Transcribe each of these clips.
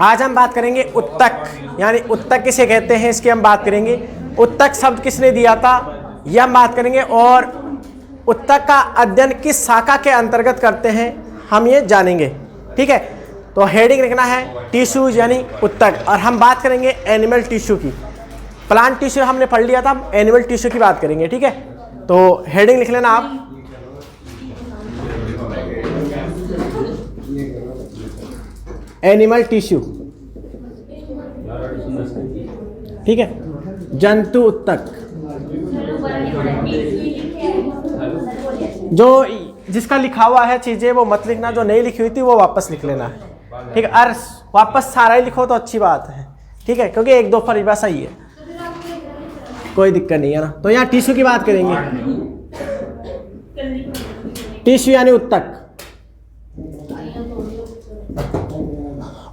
आज हम बात करेंगे उत्तक, यानी उत्तक किसे कहते हैं इसकी हम बात करेंगे। उत्तक शब्द किसने दिया था यह हम बात करेंगे, और उत्तक का अध्ययन किस शाखा के अंतर्गत करते हैं हम ये जानेंगे। ठीक है, तो हेडिंग लिखना है टिश्यूज यानी उत्तक, और हम बात करेंगे एनिमल टिश्यू की। प्लांट टिश्यू हमने पढ़ लिया था, हम एनिमल टिश्यू की बात करेंगे। ठीक है, तो हेडिंग लिख लेना आप, एनिमल टिश्यू। ठीक है, जंतु उत्तक, जो जिसका लिखा हुआ है चीजें वो मत लिखना, जो नहीं लिखी हुई थी वो वापस लिख लेना है। ठीक है, और वापस सारा ही लिखो तो अच्छी बात है। ठीक है, क्योंकि एक दो परिभाषा ही है, कोई दिक्कत नहीं है ना। तो यहाँ टिश्यू की बात करेंगे। टिश्यू यानी उत्तक।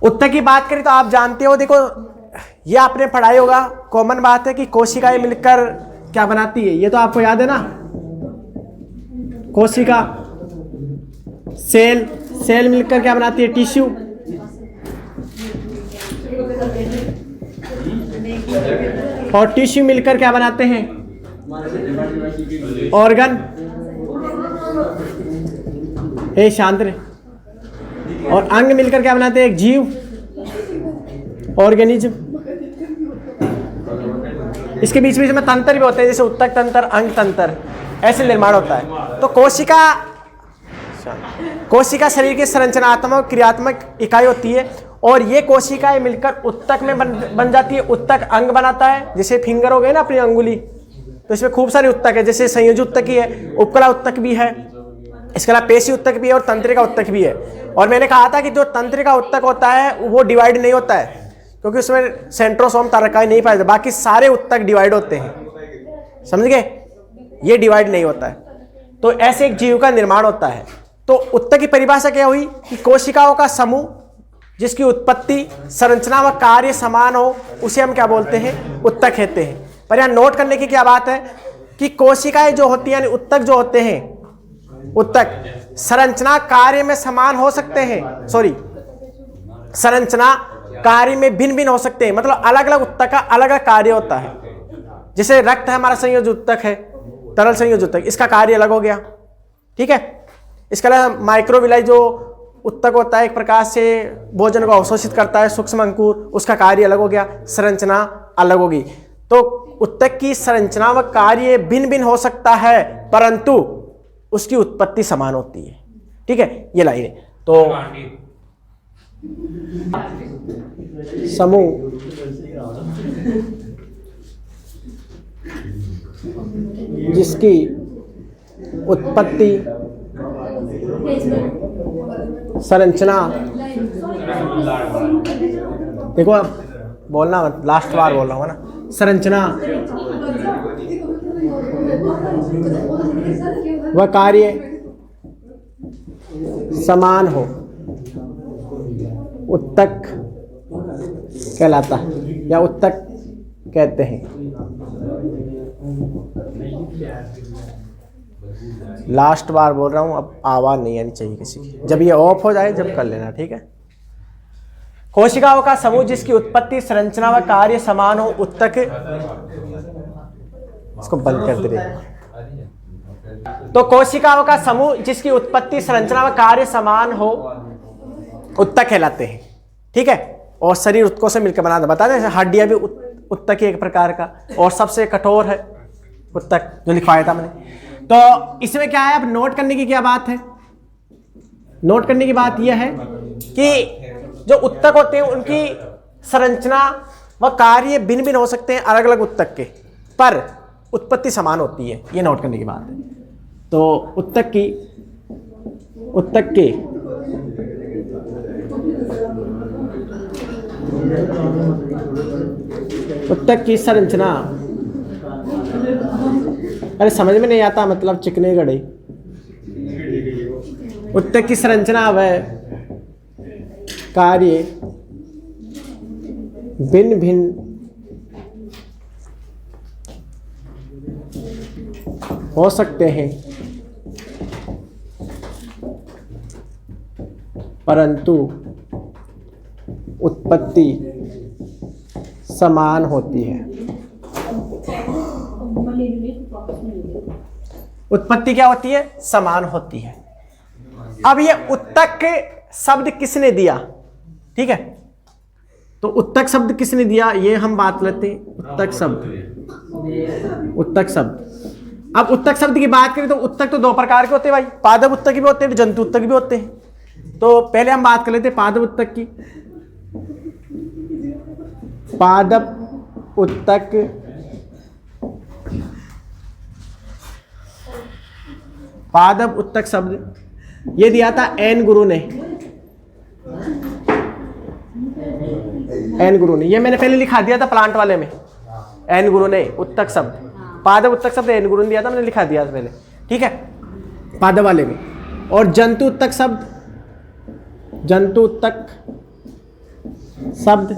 उत्तक की बात करें तो आप जानते हो, देखो ये आपने पढ़ाई होगा, कॉमन बात है कि कोशिकाएं मिलकर क्या बनाती है, ये तो आपको याद है ना। कोशिका सेल मिलकर क्या बनाती है, टिश्यू। और टिश्यू मिलकर क्या बनाते हैं, ऑर्गन। शांत रहे। और अंग मिलकर क्या बनाते हैं, एक जीव, ऑर्गेनिज्म। इसके बीच बीच में तंत्र भी होते हैं, जैसे उत्तक तंत्र, अंग तंत्र, ऐसे निर्माण होता है। तो कोशिका शरीर की संरचनात्मक क्रियात्मक इकाई होती है, और ये कोशिकाएं मिलकर उत्तक में बन जाती है। उत्तक अंग बनाता है, जैसे फिंगर हो गए ना अपनी अंगुली, तो इसमें खूब सारे उत्तक है, जैसे संयोजी उत्तक ही है, उपकला उत्तक भी है, इसके अलावा पेशी उत्तक भी है, और तंत्रिका उत्तक भी है। और मैंने कहा था कि जो तंत्रिका उत्तक होता है वो डिवाइड नहीं होता है, क्योंकि उसमें सेंट्रोसोम तरकाई नहीं पाए, बाकी सारे उत्तक डिवाइड होते हैं। समझ गए, ये डिवाइड नहीं होता है। तो ऐसे एक जीव का निर्माण होता है। तो उत्तक की परिभाषा क्या हुई कि कोशिकाओं का समूह जिसकी उत्पत्ति, संरचना व कार्य समान हो, उसे हम क्या बोलते हैं, उत्तक कहते हैं। पर यहाँ नोट करने की क्या बात है कि कोशिकाएं जो होती हैं, उत्तक जो होते हैं, उत्तक संरचना कार्य में समान हो सकते हैं, संरचना कार्य में भिन्न भिन्न हो सकते हैं, मतलब अलग अलग उत्तक का अलग अलग कार्य होता है। जैसे रक्त है हमारा संयोजी उत्तक है, तरल संयोजी उत्तक, इसका कार्य अलग हो गया। ठीक है, इसके अलावा माइक्रोविलाई जो उत्तक होता है, एक प्रकार से भोजन को अवशोषित करता है, सूक्ष्म अंकुर, उसका कार्य अलग हो गया, संरचना अलग होगी। तो उत्तक की संरचना व कार्य भिन्न भिन्न हो सकता है, परंतु उसकी उत्पत्ति समान होती है। ठीक है, ये लाइन। तो समूह जिसकी उत्पत्ति, संरचना, देखो अब बोलना मत, लास्ट बार बोल रहा हूँ ना, संरचना वह कार्य समान हो, उत्तक कहलाता है या उत्तक कहते हैं। लास्ट बार बोल रहा हूं, अब आवाज नहीं आनी चाहिए किसी की, जब ये ऑफ हो जाए जब कर लेना। ठीक है, कोशिकाओं का समूह जिसकी उत्पत्ति, संरचना व कार्य समान हो, उत्तक। इसको बंद कर दे। तो कोशिकाओं का समूह जिसकी उत्पत्ति, संरचना व कार्य समान हो, उत्तक कहलाते हैं। ठीक है, और शरीर उत्तकों से मिलकर बना बता दें, हड्डियां भी उत्तक ही एक प्रकार का, और सबसे कठोर है उत्तक, जो लिखवाया था मैंने। तो इसमें क्या है, अब नोट करने की क्या बात है, नोट करने की बात यह है कि जो उत्तक होते हैं उनकी संरचना व कार्य भिन्न भिन्न हो सकते हैं अलग अलग उत्तक के, पर उत्पत्ति समान होती है, ये नोट करने की बात है। तो उत्तक की संरचना, अरे समझ में नहीं आता, मतलब चिकने गड़े। उत्तक की संरचना व कार्य भिन्न भिन्न हो सकते हैं, परंतु उत्पत्ति समान होती है। उत्पत्ति क्या होती है? समान होती है। अब ये उत्तक शब्द किसने दिया? ठीक है, तो उत्तक शब्द किसने दिया ये हम बात लेते हैं। उत्तक शब्द, उत्तक शब्द। अब उत्तक शब्द की बात करें तो उत्तक तो दो प्रकार के होते हैं भाई, पादप उत्तक भी होते हैं, जंतु उत्तक भी होते हैं। तो पहले हम बात कर लेते हैं पादप उत्तक की। पादप उत्तक पादप उत्तक शब्द ये दिया था एन गुरु ने। एन गुरु ने, ये मैंने पहले लिखा दिया था प्लांट वाले में। एन गुरु ने उत्तक शब्द, पादप उत्तक शब्द एन गुरु ने दिया था, मैंने लिखा दिया था पहले। ठीक है, पादप वाले में। और जंतु उत्तक शब्द, जंतु उत्तक शब्द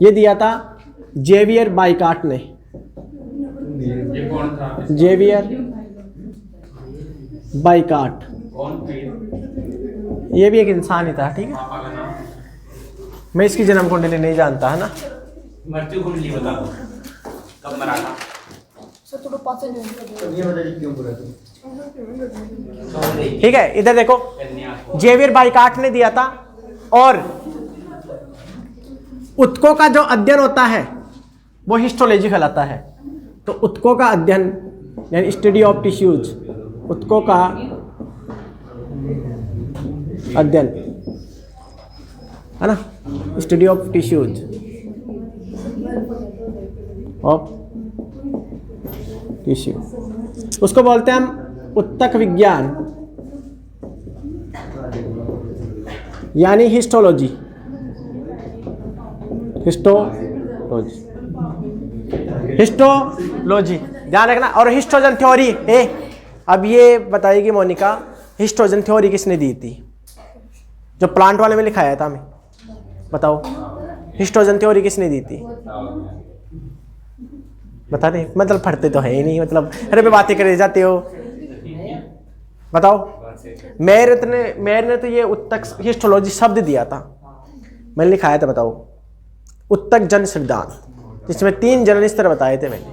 ये दिया था जेवियर बाइकाट ने। जेवियर बाइकाट, ये भी एक इंसान ही था। ठीक है, मैं इसकी जन्म कुंडली नहीं जानता है ना। मृत्यु कुंडली बता दो, कब मरा था? ठीक है, इधर देखो, जेवियर बाइकाट ने दिया था। और उत्तकों का जो अध्ययन होता है वो हिस्टोलॉजी कहलाता है। तो उत्तकों का अध्ययन यानी स्टडी ऑफ टिश्यूज, उत्तकों का अध्ययन है ना, study of tissues of tissue, उसको बोलते हैं हम उत्तक विज्ञान यानी हिस्टोलॉजी। हिस्टोलॉजी, हिस्टोलॉजी ध्यान रखना। और हिस्टोजन थ्योरी, अब ये बताइएगी मोनिका, हिस्टोजन थ्योरी किसने दी थी? जो प्लांट वाले में लिखाया था हमें, बताओ हिस्टोजन थ्योरी किसने दी थी? बता दे, मतलब पढ़ते तो है ही नहीं, मतलब अरे पे बातें करे जाते हो। बताओ। मेयर ने तो ये उत्तक हिस्टोलॉजी शब्द दिया था, मैंने लिखाया था। बताओ, उत्तक जन सिद्धांत, जिसमें 3 जनरल स्तर बताए थे मैंने।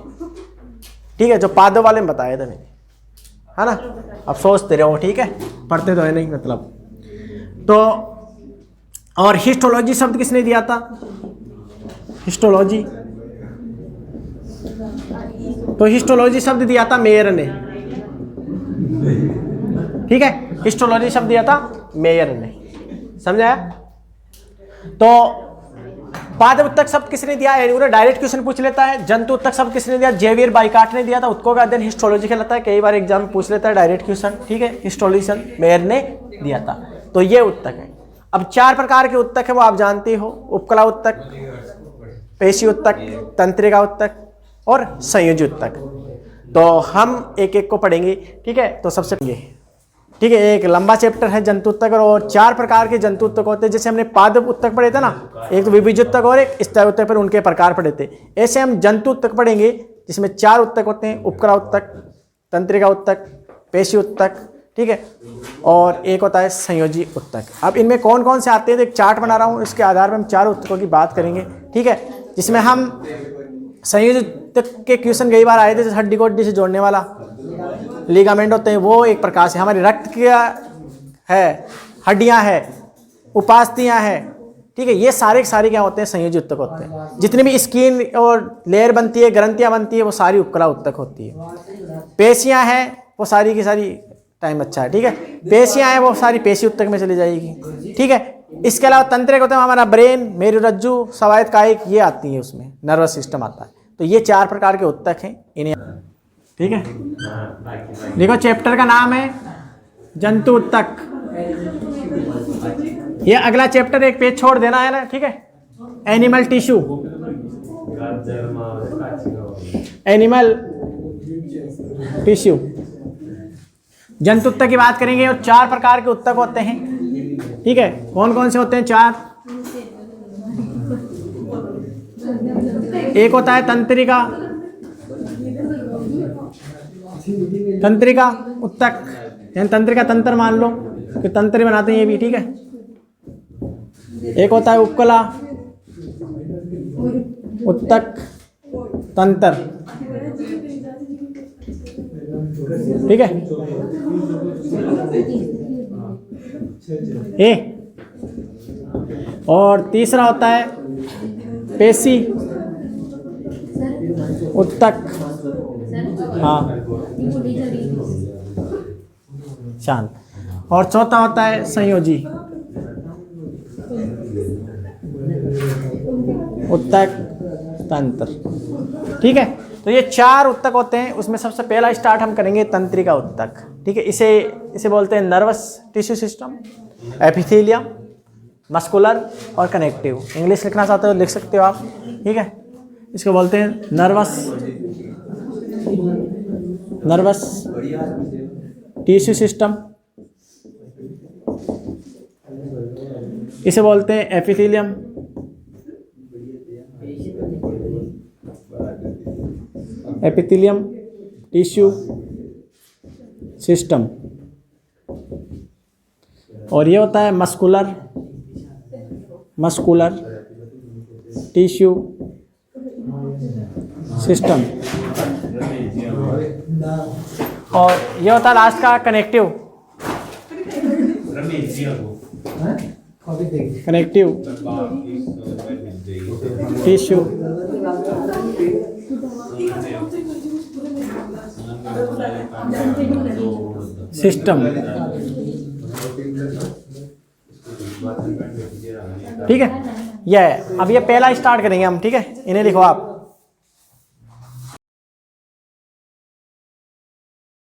ठीक है, जो पादप वाले में बताए थे मैंने, है ना। अब सोचते रहो, ठीक है, पढ़ते तो है नहीं मतलब। तो और हिस्टोलॉजी शब्द किसने दिया था? हिस्टोलॉजी, तो हिस्टोलॉजी शब्द दिया था मेयर ने। ठीक है, हिस्टोलॉजी शब्द दिया था मेयर ने, समझाया? तो पादप उत्तक शब्द किसने दिया? डायरेक्ट क्वेश्चन पूछ लेता है। जंतु उत्तक शब्द किसने दिया? जेवियर बाइकाट ने दिया था। उत्तकों का अध्ययन हिस्टोलॉजी कहलाता है, कई बार एग्जाम में पूछ लेता है डायरेक्ट क्वेश्चन। ठीक है, हिस्टोलॉजी मेयर ने दिया था। तो ये उत्तक है। अब 4 प्रकार के उत्तक है, वो आप जानते हो। उपकला उत्तक, पेशी उत्तक, तंत्रिका उत्तक और संयोजी उत्तक। तो हम एक एक को पढ़ेंगे। ठीक है, तो सबसे पहले, ठीक है, एक लंबा चैप्टर है जंतु उत्तक, और 4 प्रकार के जंतु उत्तक होते हैं। जैसे हमने पादप उत्तक पढ़े थे ना, एक तो विभिज उत्तक और एक स्तय उत्तक, पर उनके प्रकार पढ़े थे। ऐसे हम जंतु उत्तक पढ़ेंगे जिसमें 4 उत्तक होते हैं, उपकला उत्तक, तंत्रिका उत्तक, पेशी उत्तक, ठीक है, और एक होता है संयोजी उत्तक। अब इनमें कौन कौन से आते हैं, तो एक चार्ट बना रहा हूँ, इसके आधार पर हम 4 उत्तकों की बात करेंगे। ठीक है, जिसमें हम संयोजी उत्तक के क्वेश्चन कई बार आए थे, जैसे हड्डी को हड्डी से जोड़ने वाला लिगामेंट होते हैं, वो एक प्रकार से हमारे रक्त क्या है, हड्डियां है, उपास्थियां है। ठीक है, ये सारे के सारे क्या होते हैं? संयोजी उत्तक होते हैं। जितनी भी स्किन और लेयर बनती है, ग्रंथियां बनती है, वो सारी उपकला उत्तक होती है। पेशियां हैं, वो सारी की सारी, टाइम अच्छा है, ठीक है, पेशियां हैं, वो सारी पेशी उत्तक में चली जाएगी। ठीक है, इसके अलावा तंत्रिक होते हैं, हमारा ब्रेन, मेरुरज्जु, स्वायत्त कायिक, ये आती है, उसमें नर्वस सिस्टम आता है। तो ये 4 प्रकार के उत्तक हैं, इन्हें, ठीक है। देखो, चैप्टर का नाम है जंतु उत्तक। ये अगला चैप्टर एक पेज छोड़ देना है ना, ठीक है। एनिमल टिश्यू, एनिमल टिश्यू, जंतु उत्तक की बात करेंगे। और 4 प्रकार के उत्तक होते हैं, ठीक है। कौन कौन से होते हैं? 4। एक होता है तंत्रिका, तंत्रिका उत्तक, यानी तंत्रिका तंत्र मान लो कि तंत्र बनाते हैं ये भी, ठीक है। एक होता है उपकला, उत्तक, तंत्र। ठीक है, ए। और तीसरा होता है पेशी, उत्तक, हाँ, शांत। और चौथा होता है संयोजी, उत्तक, तंत्र। ठीक है, तो ये 4 उत्तक होते हैं। उसमें सबसे पहला स्टार्ट हम करेंगे तंत्रिका उत्तक। ठीक है, इसे बोलते हैं nervous tissue system, epithelium, muscular और कनेक्टिव। इंग्लिश लिखना चाहते हो लिख सकते हो आप। ठीक है, इसको बोलते हैं नर्वस टिश्यू सिस्टम, इसे बोलते हैं एपिथेलियम, टिश्यू सिस्टम। और ये होता है मस्कुलर टिश्यू सिस्टम। और ये होता है लास्ट का कनेक्टिव टिश्यू सिस्टम। ठीक है, अब ये पहला स्टार्ट करेंगे हम। ठीक है, इन्हें लिखो आप।